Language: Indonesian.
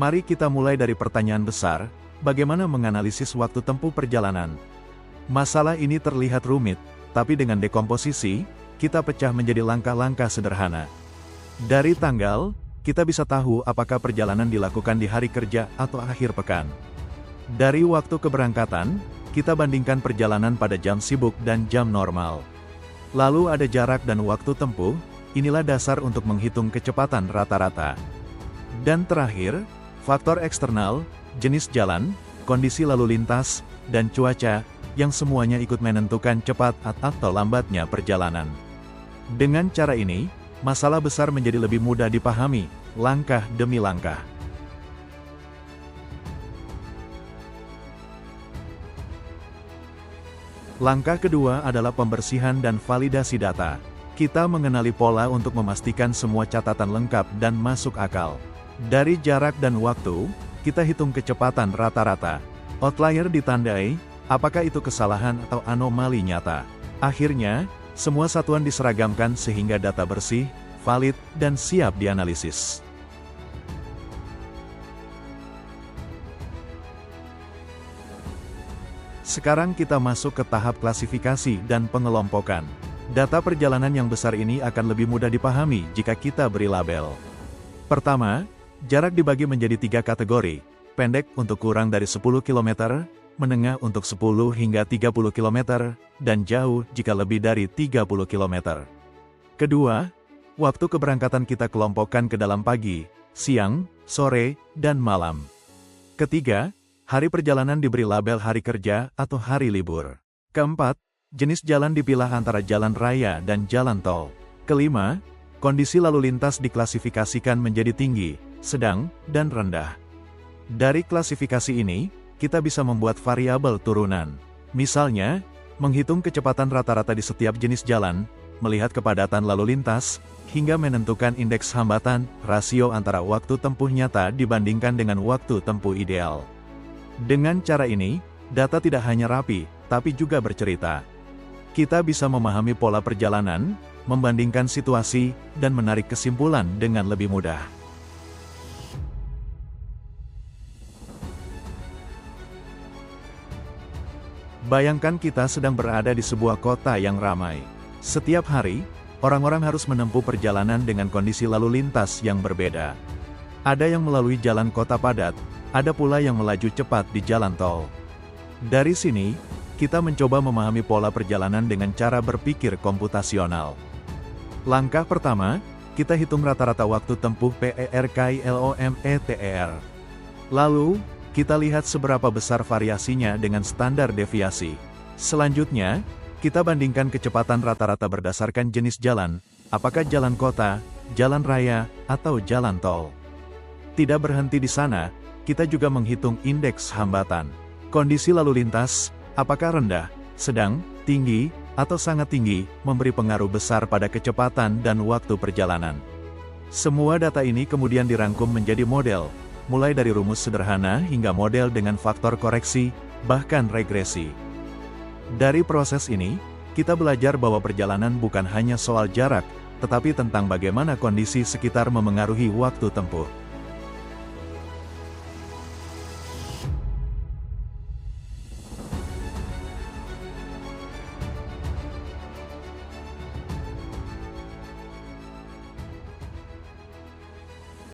Mari kita mulai dari pertanyaan besar, bagaimana menganalisis waktu tempuh perjalanan? Masalah ini terlihat rumit, tapi dengan dekomposisi, kita pecah menjadi langkah-langkah sederhana. Dari tanggal, kita bisa tahu apakah perjalanan dilakukan di hari kerja atau akhir pekan. Dari waktu keberangkatan, kita bandingkan perjalanan pada jam sibuk dan jam normal. Lalu ada jarak dan waktu tempuh, inilah dasar untuk menghitung kecepatan rata-rata. Dan terakhir, faktor eksternal, jenis jalan, kondisi lalu lintas, dan cuaca, yang semuanya ikut menentukan cepat atau lambatnya perjalanan. Dengan cara ini, masalah besar menjadi lebih mudah dipahami, langkah demi langkah. Langkah kedua adalah pembersihan dan validasi data. Kita mengenali pola untuk memastikan semua catatan lengkap dan masuk akal. Dari jarak dan waktu, kita hitung kecepatan rata-rata. Outlier ditandai, apakah itu kesalahan atau anomali nyata. Akhirnya, semua satuan diseragamkan sehingga data bersih, valid, dan siap dianalisis. Sekarang kita masuk ke tahap klasifikasi dan pengelompokan. Data perjalanan yang besar ini akan lebih mudah dipahami jika kita beri label. Pertama, jarak dibagi menjadi 3 kategori, pendek untuk kurang dari 10 km, menengah untuk 10 hingga 30 km, dan jauh jika lebih dari 30 km. Kedua, waktu keberangkatan kita kelompokkan ke dalam pagi, siang, sore, dan malam. Ketiga, hari perjalanan diberi label hari kerja atau hari libur. Keempat, jenis jalan dipilah antara jalan raya dan jalan tol. Kelima, kondisi lalu lintas diklasifikasikan menjadi tinggi, sedang, dan rendah. Dari klasifikasi ini, kita bisa membuat variabel turunan. Misalnya, menghitung kecepatan rata-rata di setiap jenis jalan, melihat kepadatan lalu lintas, hingga menentukan indeks hambatan, rasio antara waktu tempuh nyata dibandingkan dengan waktu tempuh ideal. Dengan cara ini, data tidak hanya rapi, tapi juga bercerita. Kita bisa memahami pola perjalanan, membandingkan situasi, dan menarik kesimpulan dengan lebih mudah. Bayangkan kita sedang berada di sebuah kota yang ramai. Setiap hari, orang-orang harus menempuh perjalanan dengan kondisi lalu lintas yang berbeda. Ada yang melalui jalan kota padat, ada pula yang melaju cepat di jalan tol. Dari sini, kita mencoba memahami pola perjalanan dengan cara berpikir komputasional. Langkah pertama, kita hitung rata-rata waktu tempuh PER/KILOMETER. Lalu, kita lihat seberapa besar variasinya dengan standar deviasi. Selanjutnya, kita bandingkan kecepatan rata-rata berdasarkan jenis jalan, apakah jalan kota, jalan raya, atau jalan tol. Tidak berhenti di sana, kita juga menghitung indeks hambatan. Kondisi lalu lintas, apakah rendah, sedang, tinggi, atau sangat tinggi, memberi pengaruh besar pada kecepatan dan waktu perjalanan. Semua data ini kemudian dirangkum menjadi model, mulai dari rumus sederhana hingga model dengan faktor koreksi, bahkan regresi. Dari proses ini, kita belajar bahwa perjalanan bukan hanya soal jarak, tetapi tentang bagaimana kondisi sekitar memengaruhi waktu tempuh.